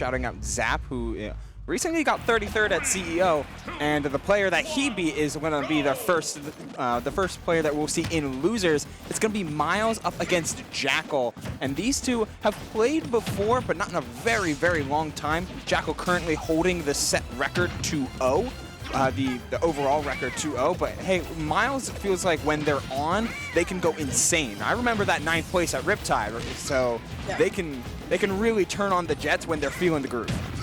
shouting out Zap, who recently got 33rd at CEO, and the player that he beat is going to be the first player that we'll see in losers. It's going to be Myles up against Jakal, and these two have played before, but not in a very, very long time. Jakal currently holding the set record 2-0. The overall record 2-0, but hey, Myles feels like when they're on, they can go insane. I remember that 9th place at Riptide, so yeah. they can really turn on the Jets when they're feeling the groove.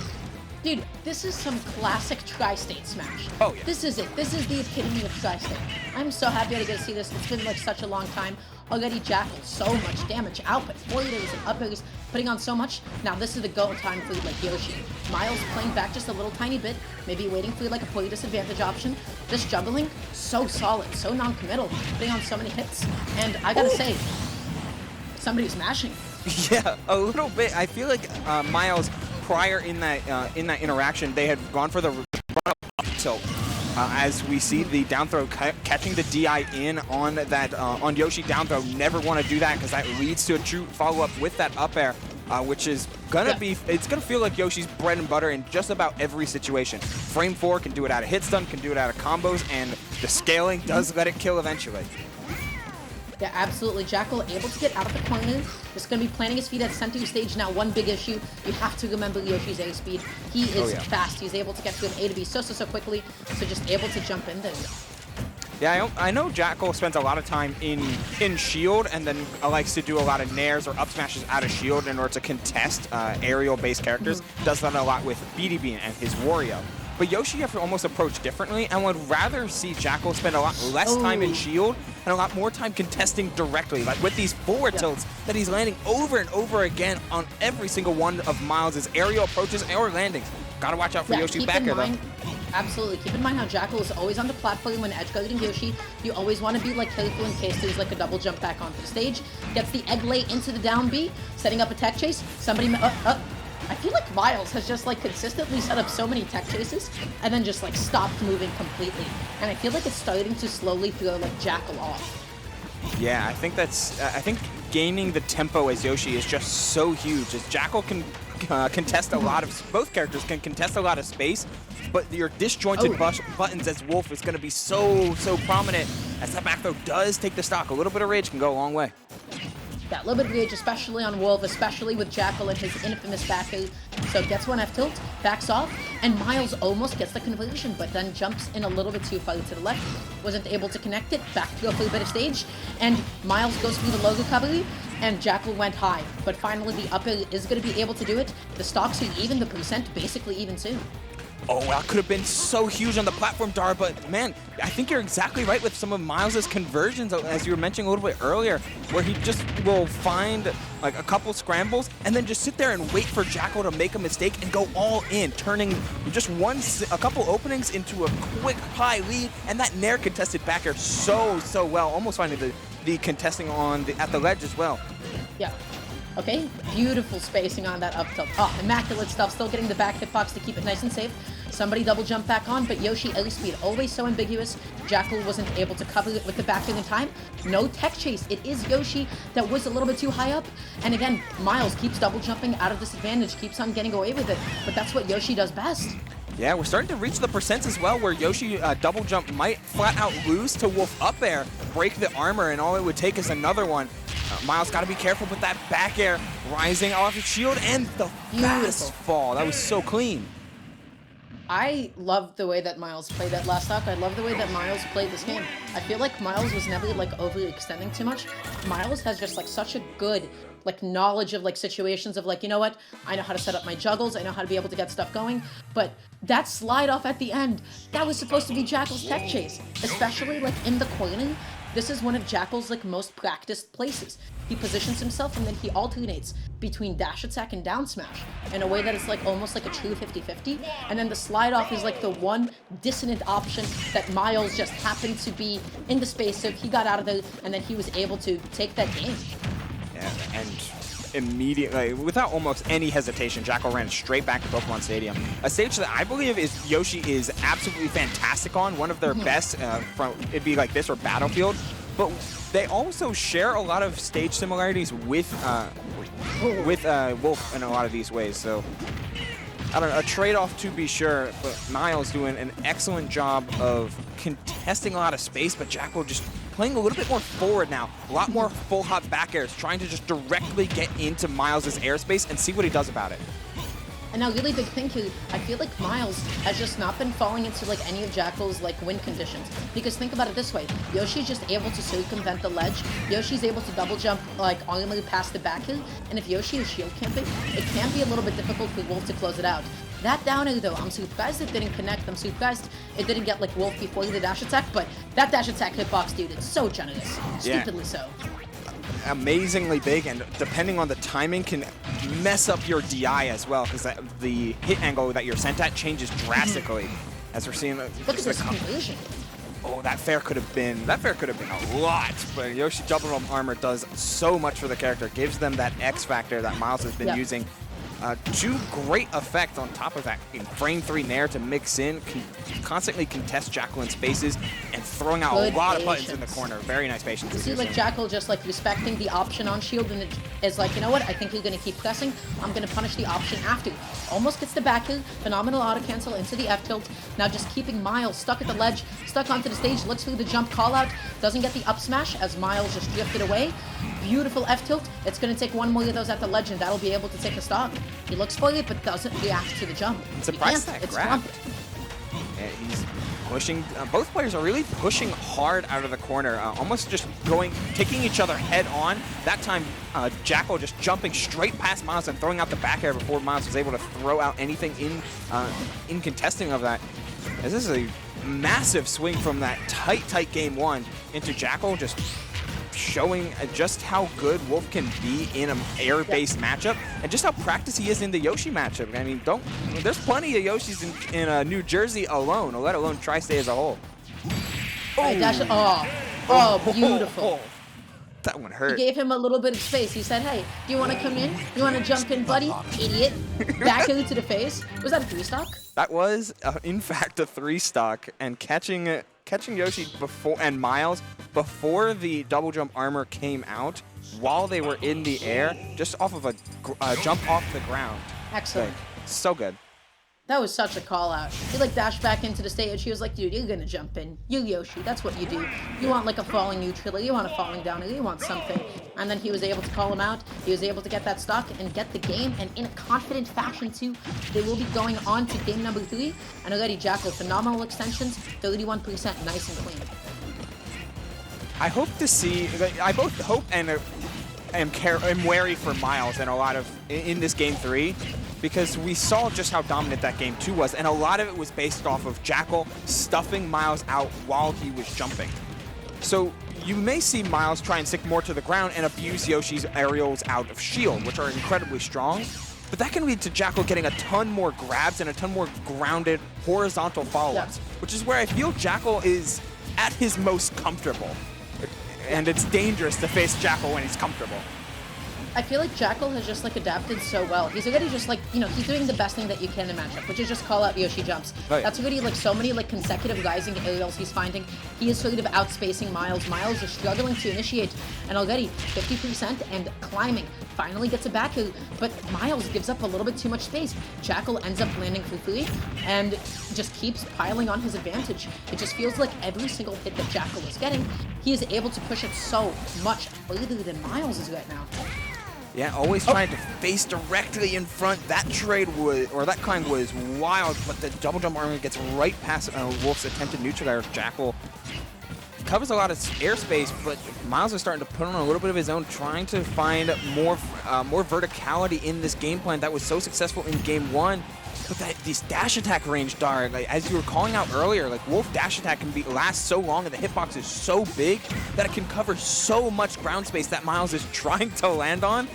Dude, this is some classic Tri-State Smash. Oh yeah. This is it. This is the epitome of Tri-State. I'm so happy to get to see this. It's been like such a long time. Already Jakal, so much damage output, forwards and uppers, putting on so much. Now this is the go time for like Yoshi. Myles playing back just a little tiny bit, maybe waiting for like a play disadvantage option. Just juggling, so solid, so non-committal, putting on so many hits. And I gotta say, somebody's smashing. Yeah, a little bit. I feel like Myles, prior in that interaction, they had gone for the run-up tilt. As we see the down throw catching the DI in on that on Yoshi down throw, never want to do that because that leads to a true follow-up with that up air, which is gonna be, it's gonna feel like Yoshi's bread and butter in just about every situation. Frame 4 can do it out of hit stun, can do it out of combos, and the scaling does let it kill eventually. Yeah, absolutely. Jakal able to get out of the corner. Just going to be planting his feet at center stage now. One big issue, you have to remember Yoshi's A speed. He is fast. He's able to get to an A to B so quickly, so just able to jump in there. Yeah, I know Jakal spends a lot of time in shield and then likes to do a lot of nairs or up smashes out of shield in order to contest aerial-based characters. Does that a lot with BDB and his Wario. But Yoshi have to almost approach differently and would rather see Jakal spend a lot less time in shield and a lot more time contesting directly, like with these forward tilts that he's landing over and over again on every single one of Myles' aerial approaches or landings. Gotta watch out for Yoshi's back air though. Absolutely. Keep in mind how Jakal is always on the platform when edge guarding Yoshi. You always want to be like careful in case there's like a double jump back onto the stage. Gets the egg lay into the down B, setting up a tech chase. Somebody I feel like Myles has just like consistently set up so many tech chases and then just like stopped moving completely. And I feel like it's starting to slowly throw like Jakal off. Yeah, I think that's, I think gaining the tempo as Yoshi is just so huge. As Jakal can contest a lot of, both characters can contest a lot of space, but your disjointed buttons as Wolf is going to be so prominent as that back throw does take the stock. A little bit of rage can go a long way. Yeah, a little bit of rage, especially on Wolf, especially with Jakal and his infamous back air. So gets one F tilt, backs off, and Myles almost gets the conversion, but then jumps in a little bit too far to the left. Wasn't able to connect it, back to go for a bit of stage, and Myles goes through the low recovery, and Jakal went high. But finally, the up air is going to be able to do it. The stocks are even, the percent basically even too. Oh, that could have been so huge on the platform, Dar, but man, I think you're exactly right with some of Myles' conversions, as you were mentioning a little bit earlier, where he just will find like a couple scrambles and then just sit there and wait for Jakal to make a mistake and go all in, turning just a couple openings into a quick high lead, and that nair contested back air so well, almost finding the contesting at the ledge as well. Yeah. Okay, beautiful spacing on that up tilt. Oh, immaculate stuff, still getting the back hitbox to keep it nice and safe. Somebody double jump back on, but Yoshi air speed always so ambiguous. Jakal wasn't able to cover it with the back in time. No tech chase. It is Yoshi that was a little bit too high up. And again, Myles keeps double jumping out of disadvantage, keeps on getting away with it. But that's what Yoshi does best. Yeah, we're starting to reach the percents as well, where Yoshi double jump might flat out lose to Wolf up air, break the armor, and all it would take is another one. Myles got to be careful with that back air rising off his shield and the fast fall. That was so clean. I love the way that Myles played that last stock. I love the way that Myles played this game. I feel like Myles was never like overextending too much. Myles has just like such a good like knowledge of like situations of like, you know what, I know how to set up my juggles, I know how to be able to get stuff going, but that slide off at the end, that was supposed to be Jakal's tech chase, especially like in the corner. This is one of Jakal's like most practiced places. He positions himself and then he alternates between dash attack and down smash in a way that is like almost like a true 50-50. And then the slide off is like the one dissonant option that Myles just happened to be in the space of. He got out of there and then he was able to take that game. Yeah, and immediately, without almost any hesitation, Jakal ran straight back to Pokemon Stadium. A stage that I believe is Yoshi is absolutely fantastic on, one of their best, it'd be like this or Battlefield, but they also share a lot of stage similarities with Wolf in a lot of these ways, so I don't know, a trade-off to be sure, but Myles doing an excellent job of contesting a lot of space, but Jakal just playing a little bit more forward now. A lot more full hop back airs, trying to just directly get into Myles' airspace and see what he does about it. And now, really big thing here, I feel like Myles has just not been falling into like any of Jakal's like win conditions. Because think about it this way, Yoshi's just able to circumvent the ledge. Yoshi's able to double jump like only past the back hill. And if Yoshi is shield camping, it can be a little bit difficult for Wolf to close it out. That down air though, I'm surprised it didn't connect. I'm surprised it didn't get like Wolf before the dash attack, but that dash attack hitbox, dude, it's so generous. Stupidly so. Amazingly big, and depending on the timing can mess up your DI as well, because the hit angle that you're sent at changes drastically. As we're seeing, look at this conversion. Oh, that fair could have been a lot, but Yoshi double jump armor does so much for the character, gives them that X factor that Myles has been using. To great effect on top of that. In frame 3 Nair to mix in, constantly contest Jakal in spaces, and throwing out a lot of buttons in the corner. Very nice patience. You see like Jakal just like respecting the option on shield, and it is like, you know what, I think you're going to keep pressing, I'm going to punish the option after. Almost gets the back hill, phenomenal auto cancel into the F tilt. Now just keeping Myles stuck at the ledge, stuck onto the stage, looks for the jump call out, doesn't get the up smash as Myles just drifted away. Beautiful F tilt. It's going to take one more of those at the ledge, and that'll be able to take a stock. He looks for it, but doesn't react to the jump. I'm surprised that grab. Yeah, he's pushing. Both players are really pushing hard out of the corner, almost just taking each other head on. That time, Jakal just jumping straight past Myles and throwing out the back air before Myles was able to throw out anything in contesting of that. This is a massive swing from that tight game 1 into Jakal just showing just how good Wolf can be in an air-based matchup, and just how practiced he is in the Yoshi matchup. I mean, there's plenty of Yoshis in New Jersey alone, let alone Tri-State as a whole. Oh, beautiful. That one hurt. He gave him a little bit of space. He said, hey, do you want to come in? You want to jump in, buddy? Idiot. Back into the face. Was that a 3-stock? That was, in fact, a 3-stock, and catching Yoshi and Myles before the double jump armor came out, while they were in the air, just off of a jump off the ground. Excellent. Like, so good. That was such a call out. He like dashed back into the stage. He was like, dude, you're gonna jump in. You Yoshi, that's what you do. You want like a falling neutral, you want a falling down, you want something. And then he was able to call him out. He was able to get that stock and get the game, and in a confident fashion too. They will be going on to game number 3. And already Jakal, phenomenal extensions, 31%, nice and clean. I hope to see, I both hope and am wary for Myles in this game 3. Because we saw just how dominant that game 2 was, and a lot of it was based off of Jakal stuffing Myles out while he was jumping. So you may see Myles try and stick more to the ground and abuse Yoshi's aerials out of shield, which are incredibly strong, but that can lead to Jakal getting a ton more grabs and a ton more grounded horizontal follow-ups, which is where I feel Jakal is at his most comfortable. And it's dangerous to face Jakal when he's comfortable. I feel like Jakal has just like adapted so well. He's already just like, you know, he's doing the best thing that you can in a matchup, which is just call out Yoshi jumps. Oh, yeah. That's already like so many like consecutive rising aerials he's finding. He is sort of outspacing Myles. Myles is struggling to initiate, and already 50% and climbing. Finally gets a back hill, but Myles gives up a little bit too much space. Jakal ends up landing for 3 and just keeps piling on his advantage. It just feels like every single hit that Jakal is getting, he is able to push it so much further than Myles is right now. Yeah, always trying to face directly in front. That trade was, or that climb was wild, but the double jump armor gets right past Wolf's attempted neutral air. Jakal covers a lot of airspace, but Myles is starting to put on a little bit of his own, trying to find more verticality in this game plan that was so successful in game 1. But this dash attack range, Dar, like, as you were calling out earlier, like Wolf dash attack can last so long, and the hitbox is so big that it can cover so much ground space that Myles is trying to land on.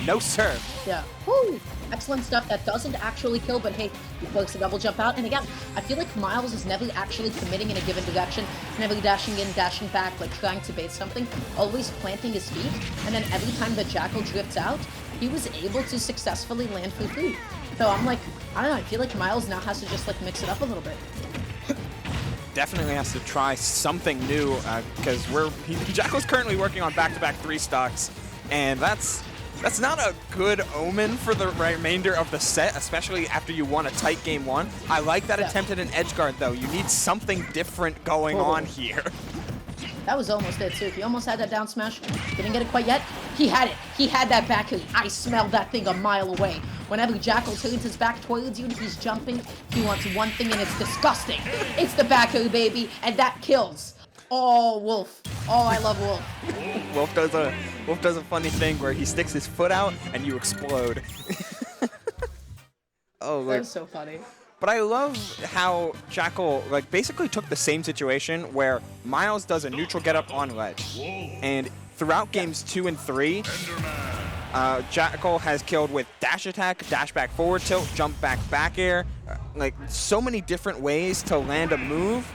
No sir. Yeah. Woo! Excellent stuff. That doesn't actually kill, but hey, he pokes a double jump out. And again, I feel like Myles is never actually committing in a given direction, never dashing in, dashing back, like trying to bait something, always planting his feet. And then every time that Jakal drifts out, he was able to successfully land for 3. So I'm like, I don't know, I feel like Myles now has to just like mix it up a little bit. Definitely has to try something new, because Jakal's currently working on back-to-back 3 stocks, and that's That's not a good omen for the remainder of the set, especially after you won a tight game 1. I like that attempt at an edge guard, though. You need something different going on here. That was almost it, too. He almost had that down smash. Didn't get it quite yet. He had it. He had that back heel. I smelled that thing a mile away. Whenever Jakal turns his back towards you and he's jumping, he wants one thing, and it's disgusting. It's the back heel, baby, and that kills. Oh, Wolf. Oh, I love Wolf. Wolf does a funny thing where he sticks his foot out and you explode. Oh, like, that was so funny. But I love how Jakal like basically took the same situation where Myles does a neutral get up on ledge, and throughout games 2 and 3, Jakal has killed with dash attack, dash back forward tilt, jump back back air, like so many different ways to land a move,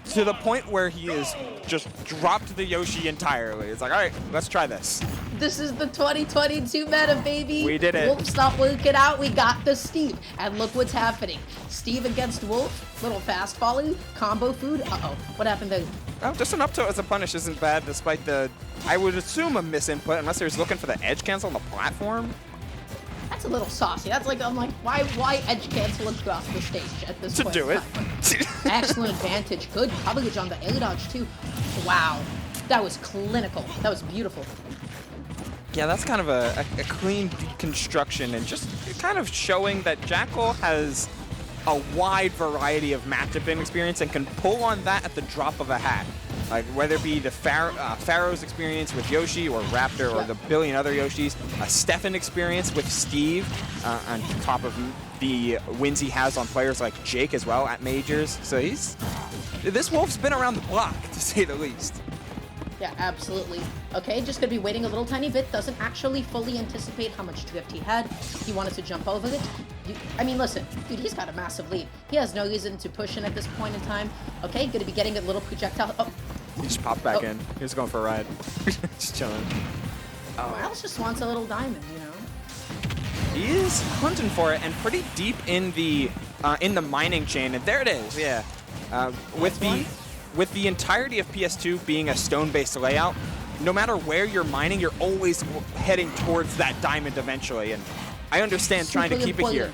to the point where he has just dropped the Yoshi entirely. It's like, all right, let's try this. This is the 2022 meta, baby. We did it. Wolf, stop working out. We got the Steve. And look what's happening. Steve against Wolf. Little fast volley. Combo food. Uh-oh. What happened there? Oh, just an up tilt as a punish isn't bad, despite the, I would assume, a misinput, unless he was looking for the edge cancel on the platform. That's a little saucy. That's like, I'm like, why edge cancel across the stage at this point? To do it. Excellent advantage. Good coverage on the air dodge, too. Wow. That was clinical. That was beautiful. Yeah, that's kind of a clean deconstruction, and just kind of showing that Jakal has a wide variety of matchup experience and can pull on that at the drop of a hat. Like, whether it be the Pharaoh's experience with Yoshi or Raptor or the billion other Yoshis, a Stefan experience with Steve on top of the wins he has on players like Jake as well at Majors. So this Wolf's been around the block, to say the least. Yeah, absolutely. Okay, just gonna be waiting a little tiny bit. Doesn't actually fully anticipate how much drift he had. He wanted to jump over it. I mean, listen, dude, he's got a massive lead. He has no reason to push in at this point in time. Okay, gonna be getting a little projectile. Oh. He just popped back in. He was going for a ride. Just chilling. Myles just wants a little diamond, you know? He is hunting for it, and pretty deep in the mining chain. And there it is, yeah. With the entirety of PS2 being a stone-based layout, no matter where you're mining, you're always heading towards that diamond eventually. And I understand trying to keep it here.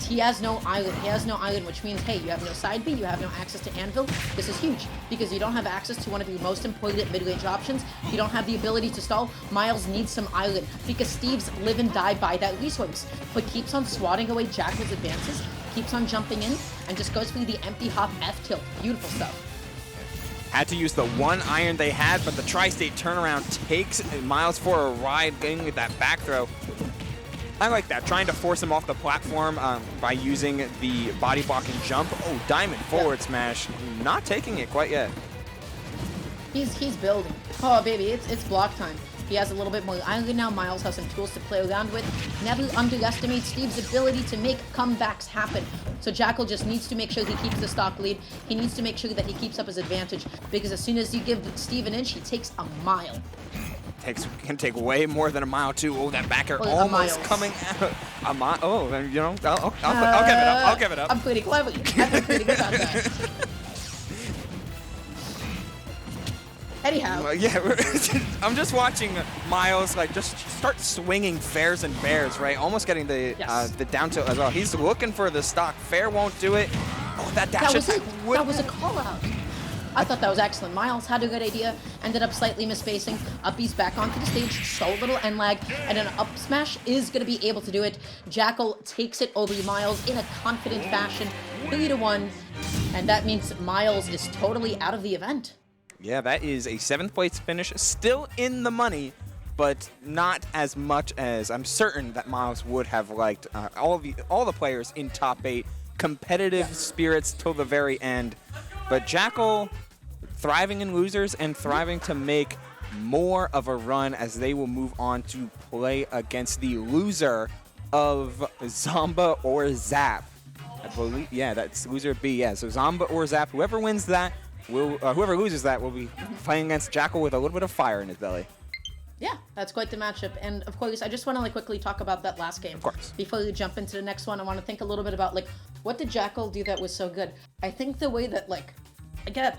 He has no island. He has no island, which means, hey, you have no side B, you have no access to anvil. This is huge, because you don't have access to one of your most important mid-range options. You don't have the ability to stall. Myles needs some island, because Steve's live and die by that resource, but keeps on swatting away Jakal's advances, keeps on jumping in, and just goes for the empty hop F tilt. Beautiful stuff. Had to use the one iron they had, but the tri-state turnaround takes Myles for a ride, getting with that back throw. I like that, trying to force him off the platform by using the body blocking jump. Oh, diamond forward smash, not taking it quite yet. He's building. Oh, baby, it's block time. He has a little bit more island now. Myles has some tools to play around with. Never underestimate Steve's ability to make comebacks happen. So Jakal just needs to make sure he keeps the stock lead. He needs to make sure that he keeps up his advantage, because as soon as you give Steve an inch, he takes a mile. Can take way more than a mile too. Oh, that backer almost coming out. A mile. Oh, you know, I'll give it up. I'll give it up. I'm pretty clever. I've been pretty good at that. Anyhow. Yeah, I'm just watching Myles like just start swinging fairs and bears, right? Almost getting the down tilt as well. He's looking for the stock. Fair won't do it. Oh, that dash attack. That was a call out. I thought that was excellent. Myles had a good idea, ended up slightly misspacing. Uppy's back onto the stage, so little end lag, and an up smash is going to be able to do it. Jakal takes it over Myles in a confident fashion, 3-1, and that means Myles is totally out of the event. Yeah, that is a 7th place finish, still in the money, but not as much as I'm certain that Myles would have liked. All the players in top 8, competitive spirits till the very end. But Jakal thriving in losers and thriving to make more of a run as they will move on to play against the loser of Zomba or Zap. I believe, yeah, that's loser B. Yeah, so Zomba or Zap, whoever wins that, whoever loses that will be playing against Jakal with a little bit of fire in his belly. Yeah, that's quite the matchup. And of course, I just want to quickly talk about that last game. Of course. Before we jump into the next one, I want to think a little bit about what did Jakal do that was so good? I think the way that again,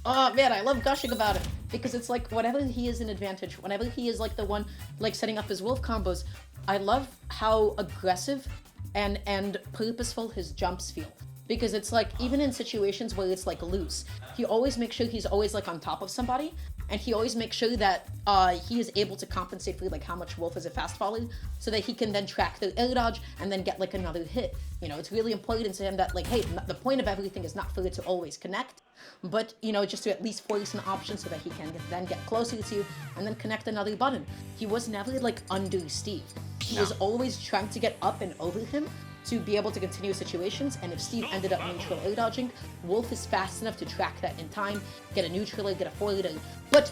Oh man, I love gushing about it because it's like whenever he is an advantage, whenever he is like the one like setting up his wolf combos, I love how aggressive and purposeful his jumps feel. Because it's like, even in situations where it's like loose, he always makes sure he's always like on top of somebody, and he always makes sure that he is able to compensate for like how much Wolf is a fast volley, so that he can then track the air dodge and then get like another hit. You know, it's really important to him that like, hey, the point of everything is not for it to always connect, but you know, just to at least force an option so that he can then get closer to you and then connect another button. He was never like under Steve. He was always trying to get up and over him to be able to continue situations, and if Steve ended up neutral air dodging, Wolf is fast enough to track that in time, get a neutral air, get a forward air. But